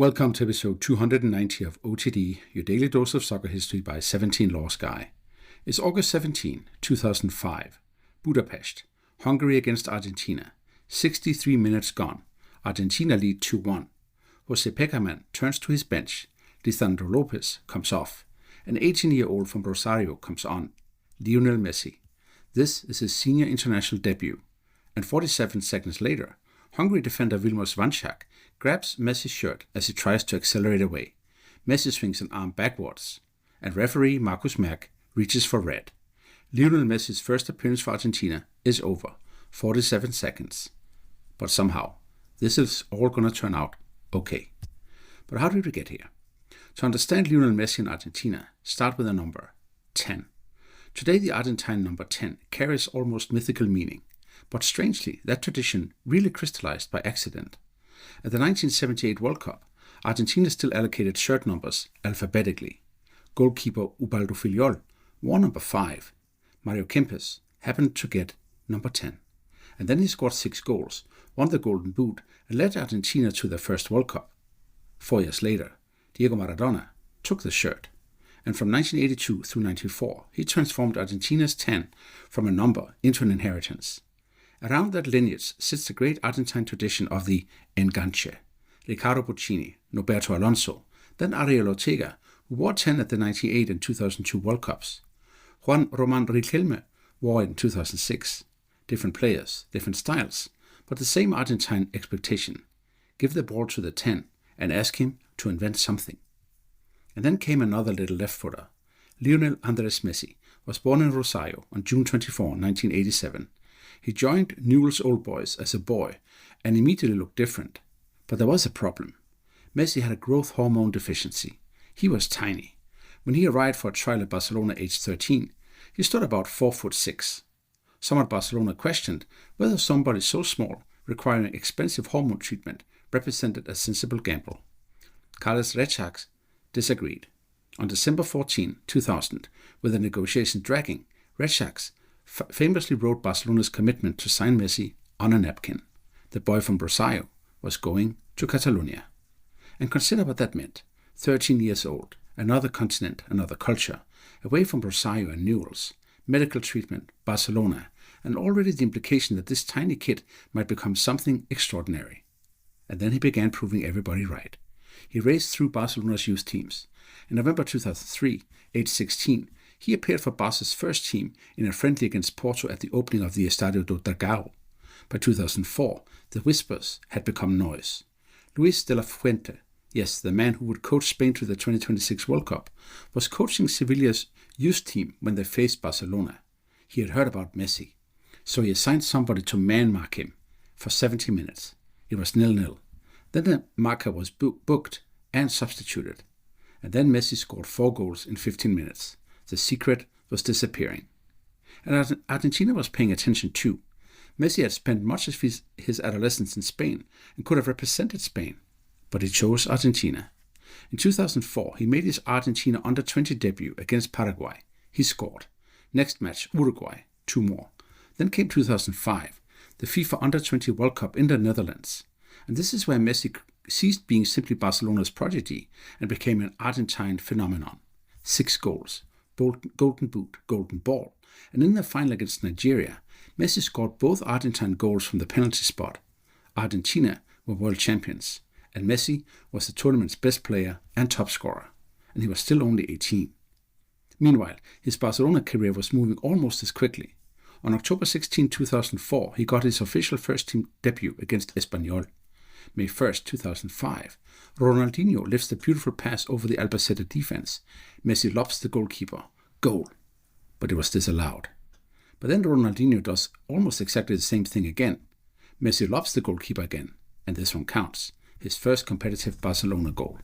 Welcome to episode 290 of OTD, your daily dose of soccer history by 17 Laws Guy. It's August 17, 2005. Budapest, Hungary against Argentina. 63 minutes gone. Argentina lead 2-1. Jose Pekerman turns to his bench. Lisandro Lopez comes off. An 18-year-old from Rosario comes on. Lionel Messi. This is his senior international debut. And 47 seconds later, Hungary defender Vilmos Vančák grabs Messi's shirt as he tries to accelerate away. Messi swings an arm backwards, and referee Markus Merck reaches for red. Lionel Messi's first appearance for Argentina is over, 47 seconds. But somehow, this is all gonna turn out okay. But how did we get here? To understand Lionel Messi in Argentina, start with a number, 10. Today the Argentine number 10 carries almost mythical meaning. But strangely, that tradition really crystallized by accident. At the 1978 World Cup, Argentina still allocated shirt numbers alphabetically. Goalkeeper Ubaldo Filiol wore number 5. Mario Kempes happened to get number 10. And then he scored 6 goals, won the Golden Boot, and led Argentina to their first World Cup. 4 years later, Diego Maradona took the shirt. And from 1982 through 94, he transformed Argentina's 10 from a number into an inheritance. Around that lineage sits the great Argentine tradition of the enganche. Ricardo Bochini, Norberto Alonso, then Ariel Ortega, who wore 10 at the 98 and 2002 World Cups. Juan Román Riquelme wore it in 2006. Different players, different styles, but the same Argentine expectation. Give the ball to the 10 and ask him to invent something. And then came another little left-footer. Lionel Andrés Messi was born in Rosario on June 24, 1987. He joined Newell's Old Boys as a boy and immediately looked different. But there was a problem. Messi had a growth hormone deficiency. He was tiny. When he arrived for a trial at Barcelona aged 13, he stood about 4'6". Some at Barcelona questioned whether somebody so small requiring expensive hormone treatment represented a sensible gamble. Carles Rexach disagreed. On December 14, 2000, with the negotiation dragging, Rexach famously wrote Barcelona's commitment to sign Messi on a napkin. The boy from Rosario was going to Catalonia. And consider what that meant. 13 years old, another continent, another culture, away from Rosario and Newell's, medical treatment, Barcelona, and already the implication that this tiny kid might become something extraordinary. And then he began proving everybody right. He raced through Barcelona's youth teams. In November 2003, age 16, he appeared for Barca's first team in a friendly against Porto at the opening of the Estadio do Dragão. By 2004, the whispers had become noise. Luis de la Fuente, yes, the man who would coach Spain to the 2026 World Cup, was coaching Sevilla's youth team when they faced Barcelona. He had heard about Messi, so he assigned somebody to man-mark him for 70 minutes. It was 0-0. Then the marker was booked and substituted. And then Messi scored 4 goals in 15 minutes. The secret was disappearing. And Argentina was paying attention too. Messi had spent much of his adolescence in Spain and could have represented Spain, but he chose Argentina. In 2004, he made his Argentina under-20 debut against Paraguay. He scored. Next match, Uruguay, 2 more. Then came 2005, the FIFA Under-20 World Cup in the Netherlands. And this is where Messi ceased being simply Barcelona's prodigy and became an Argentine phenomenon. 6 goals. Golden Boot, Golden Ball, and in the final against Nigeria, Messi scored both Argentine goals from the penalty spot. Argentina were world champions, and Messi was the tournament's best player and top scorer, and he was still only 18. Meanwhile, his Barcelona career was moving almost as quickly. On October 16, 2004, he got his official first-team debut against Espanyol. May 1, 2005, Ronaldinho lifts the beautiful pass over the Albacete defense. Messi lobs the goalkeeper. Goal. But it was disallowed. But then Ronaldinho does almost exactly the same thing again. Messi lobs the goalkeeper again, and this one counts. His first competitive Barcelona goal.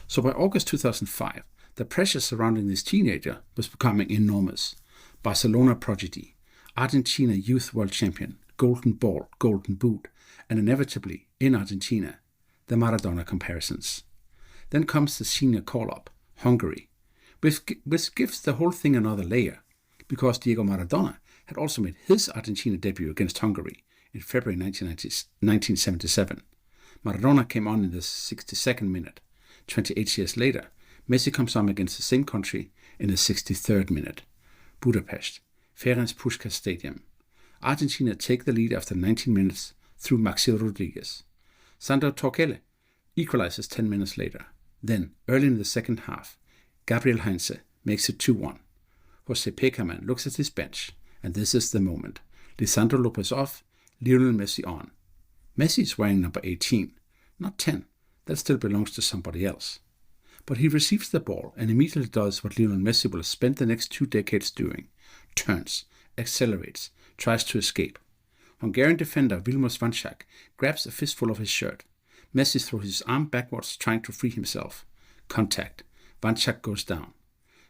So by August 2005, the pressure surrounding this teenager was becoming enormous. Barcelona prodigy, Argentina youth world champion, golden ball, golden boot, and inevitably, in Argentina, the Maradona comparisons. Then comes the senior call-up, Hungary, which gives the whole thing another layer, because Diego Maradona had also made his Argentina debut against Hungary in February 1977. Maradona came on in the 62nd minute. 28 years later, Messi comes on against the same country in the 63rd minute. Budapest, Ferenc Puskás Stadium. Argentina take the lead after 19 minutes through Maxi Rodriguez. Sandro Torkele equalizes 10 minutes later. Then, early in the second half, Gabriel Heinze makes it 2-1. Jose Pekerman looks at his bench, and this is the moment. Lisandro Lopez off, Lionel Messi on. Messi is wearing number 18, not 10. That still belongs to somebody else. But he receives the ball and immediately does what Lionel Messi will spend the next 2 decades doing. Turns, accelerates, tries to escape. Hungarian defender Vilmos Vančák grabs a fistful of his shirt. Messi throws his arm backwards trying to free himself. Contact. Vančák goes down.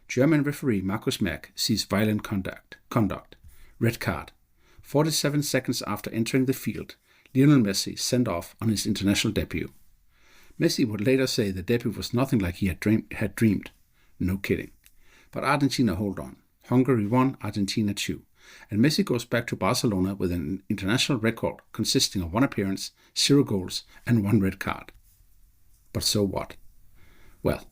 German referee Markus Merck sees violent conduct. Red card. 47 seconds after entering the field, Lionel Messi sent off on his international debut. Messi would later say the debut was nothing like he had dreamed. No kidding. But Argentina hold on. Hungary 1, Argentina 2. And Messi goes back to Barcelona with an international record consisting of 1 appearance, 0 goals, and 1 red card. But so what? Well,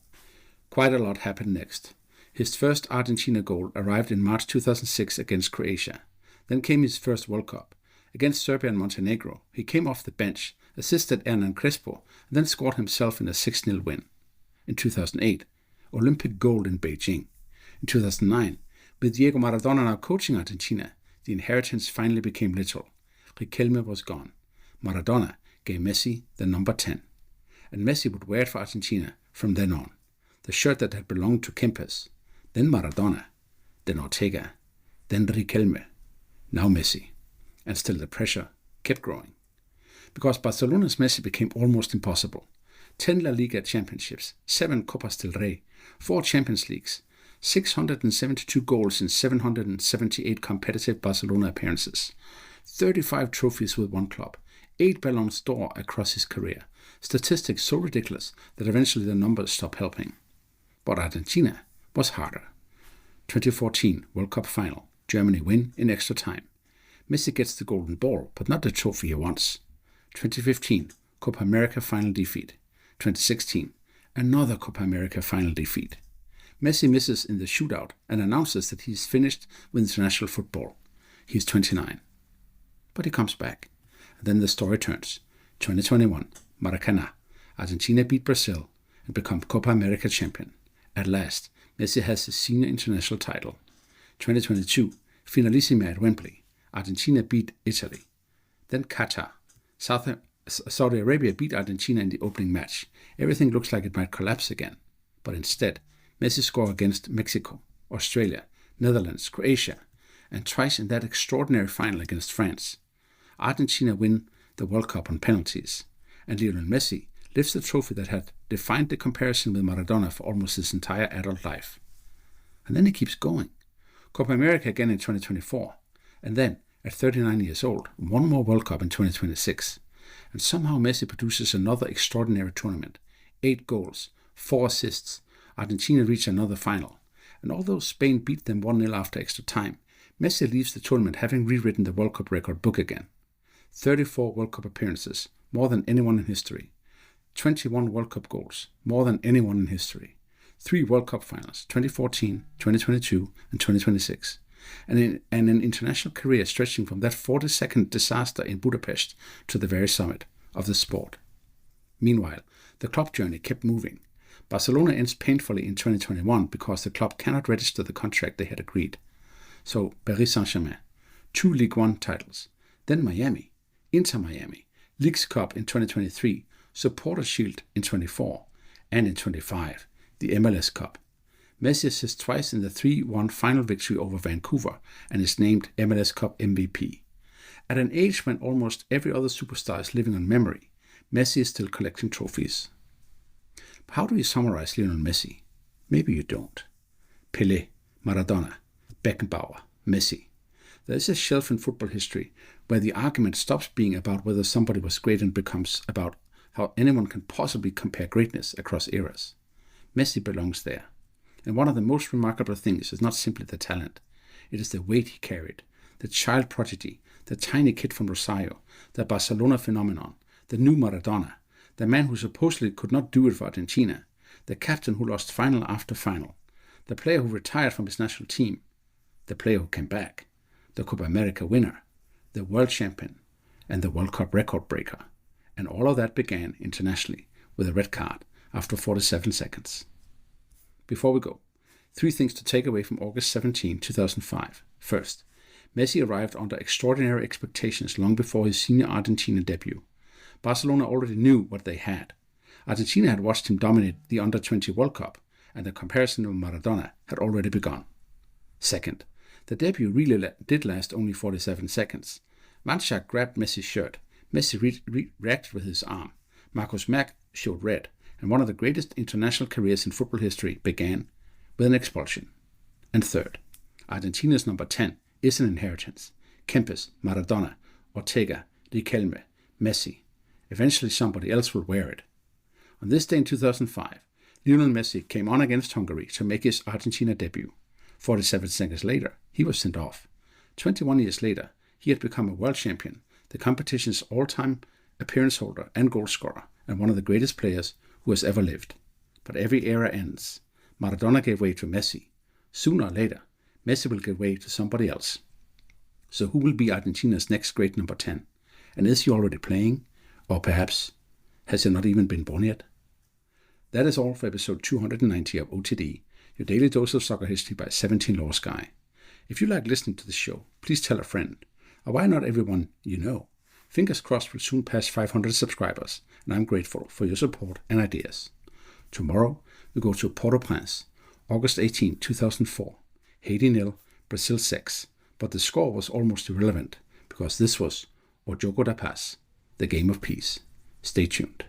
quite a lot happened next. His first Argentina goal arrived in March 2006 against Croatia. Then came his first World Cup. Against Serbia and Montenegro, he came off the bench, assisted Hernan Crespo, and then scored himself in a 6-0 win. In 2008, Olympic gold in Beijing. In 2009, with Diego Maradona now coaching Argentina, the inheritance finally became literal. Riquelme was gone. Maradona gave Messi the number 10. And Messi would wear it for Argentina from then on. The shirt that had belonged to Kempes. Then Maradona. Then Ortega. Then Riquelme. Now Messi. And still the pressure kept growing. Because Barcelona's Messi became almost impossible. 10 La Liga championships, 7 Copas del Rey, 4 Champions Leagues, 672 goals in 778 competitive Barcelona appearances, 35 trophies with one club, 8 Ballons d'Or across his career, statistics so ridiculous that eventually the numbers stopped helping. But Argentina was harder. 2014 World Cup final, Germany win in extra time. Messi gets the golden ball, but not the trophy he wants. 2015 Copa America final defeat. 2016 another Copa America final defeat. Messi misses in the shootout and announces that he's finished with international football. He's 29. But he comes back. And then the story turns. 2021, Maracanã. Argentina beat Brazil and become Copa America champion. At last, Messi has his senior international title. 2022, Finalissima at Wembley. Argentina beat Italy. Then Qatar. Saudi Arabia beat Argentina in the opening match. Everything looks like it might collapse again. But instead, Messi scored against Mexico, Australia, Netherlands, Croatia, and twice in that extraordinary final against France. Argentina win the World Cup on penalties, and Lionel Messi lifts the trophy that had defined the comparison with Maradona for almost his entire adult life. And then he keeps going. Copa America again in 2024, and then, at 39 years old, 1 more World Cup in 2026. And somehow Messi produces another extraordinary tournament. 8 goals, 4 assists. Argentina reach another final. And although Spain beat them 1-0 after extra time, Messi leaves the tournament having rewritten the World Cup record book again. 34 World Cup appearances, more than anyone in history. 21 World Cup goals, more than anyone in history. 3 World Cup finals, 2014, 2022, and 2026. And an international career stretching from that 40-second disaster in Budapest to the very summit of the sport. Meanwhile, the club journey kept moving. Barcelona ends painfully in 2021 because the club cannot register the contract they had agreed. So, Paris Saint-Germain, 2 Ligue 1 titles, then Miami, Inter Miami, Leagues Cup in 2023, Supporters Shield in 24, and in 25, the MLS Cup. Messi assists twice in the 3-1 final victory over Vancouver and is named MLS Cup MVP. At an age when almost every other superstar is living on memory, Messi is still collecting trophies. How do you summarize Lionel Messi? Maybe you don't. Pelé, Maradona, Beckenbauer, Messi. There is a shelf in football history where the argument stops being about whether somebody was great and becomes about how anyone can possibly compare greatness across eras. Messi belongs there. And one of the most remarkable things is not simply the talent. It is the weight he carried, the child prodigy, the tiny kid from Rosario, the Barcelona phenomenon, the new Maradona, the man who supposedly could not do it for Argentina, the captain who lost final after final, the player who retired from his national team, the player who came back, the Copa America winner, the world champion, and the World Cup record breaker. And all of that began internationally with a red card after 47 seconds. Before we go, 3 things to take away from August 17, 2005. First, Messi arrived under extraordinary expectations long before his senior Argentina debut. Barcelona already knew what they had. Argentina had watched him dominate the Under-20 World Cup, and the comparison with Maradona had already begun. Second, the debut really did last only 47 seconds. Manchak grabbed Messi's shirt. Messi reacted with his arm. Marcus Mack showed red, and one of the greatest international careers in football history began with an expulsion. And third, Argentina's number 10 is an inheritance. Kempes, Maradona, Ortega, Riquelme, Messi. Eventually somebody else will wear it. On this day in 2005, Lionel Messi came on against Hungary to make his Argentina debut. 47 seconds later, he was sent off. 21 years later, he had become a world champion, the competition's all-time appearance holder and goal scorer, and one of the greatest players who has ever lived. But every era ends. Maradona gave way to Messi. Sooner or later, Messi will give way to somebody else. So who will be Argentina's next great number 10? And is he already playing? Or perhaps, has he not even been born yet? That is all for episode 290 of OTD, your daily dose of soccer history by 17 Lost Guy. If you like listening to this show, please tell a friend. Or why not everyone you know? Fingers crossed we'll soon pass 500 subscribers, and I'm grateful for your support and ideas. Tomorrow, we go to Port-au-Prince, August 18, 2004. Haiti 0, Brazil 6. But the score was almost irrelevant, because this was O Jogo da Paz, the game of peace. Stay tuned.